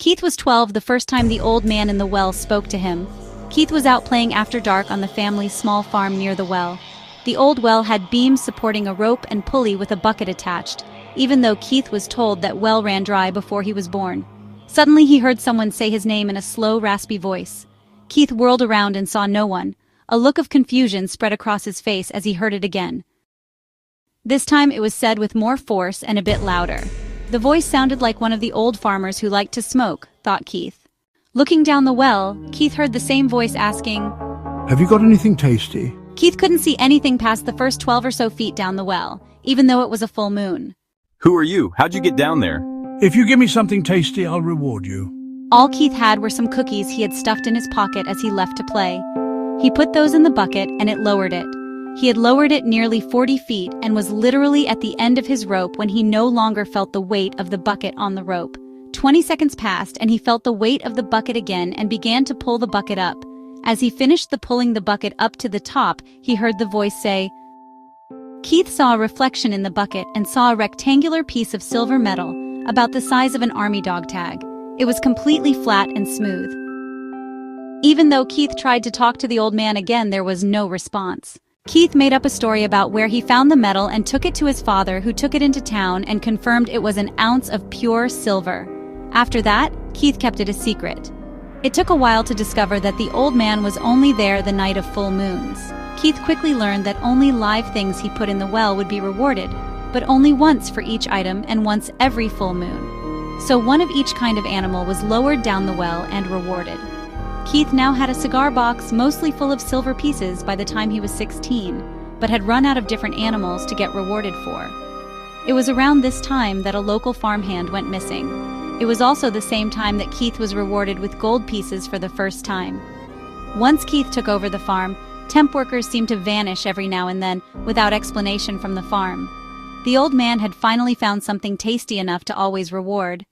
Keith was 12 the first time the old man in the well spoke to him. Keith was out playing after dark on the family's small farm near the well. The old well had beams supporting a rope and pulley with a bucket attached, even though Keith was told that well ran dry before he was born. Suddenly he heard someone say his name in a slow, raspy voice. Keith whirled around and saw no one. A look of confusion spread across his face as he heard it again. This time it was said with more force and a bit louder. The voice sounded like one of the old farmers who liked to smoke, thought Keith. Looking down the well, Keith heard the same voice asking, "Have you got anything tasty?" Keith couldn't see anything past the first 12 or so feet down the well, even though it was a full moon. Who are you? How'd you get down there? "If you give me something tasty, I'll reward you." All Keith had were some cookies he had stuffed in his pocket as he left to play. He put those in the bucket and it lowered it. He had lowered it nearly 40 feet and was literally at the end of his rope when he no longer felt the weight of the bucket on the rope. 20 seconds passed and he felt the weight of the bucket again and began to pull the bucket up. As he finished pulling the bucket up to the top, he heard the voice say, Keith saw a reflection in the bucket and saw a rectangular piece of silver metal, about the size of an army dog tag. It was completely flat and smooth. Even though Keith tried to talk to the old man again, there was no response. Keith made up a story about where he found the metal and took it to his father, who took it into town and confirmed it was an ounce of pure silver. After that, Keith kept it a secret. It took a while to discover that the old man was only there the night of full moons. Keith quickly learned that only live things he put in the well would be rewarded, but only once for each item and once every full moon. So one of each kind of animal was lowered down the well and rewarded. Keith now had a cigar box mostly full of silver pieces by the time he was 16, but had run out of different animals to get rewarded for. It was around this time that a local farmhand went missing. It was also the same time that Keith was rewarded with gold pieces for the first time. Once Keith took over the farm, temp workers seemed to vanish every now and then without explanation from the farm. The old man had finally found something tasty enough to always reward.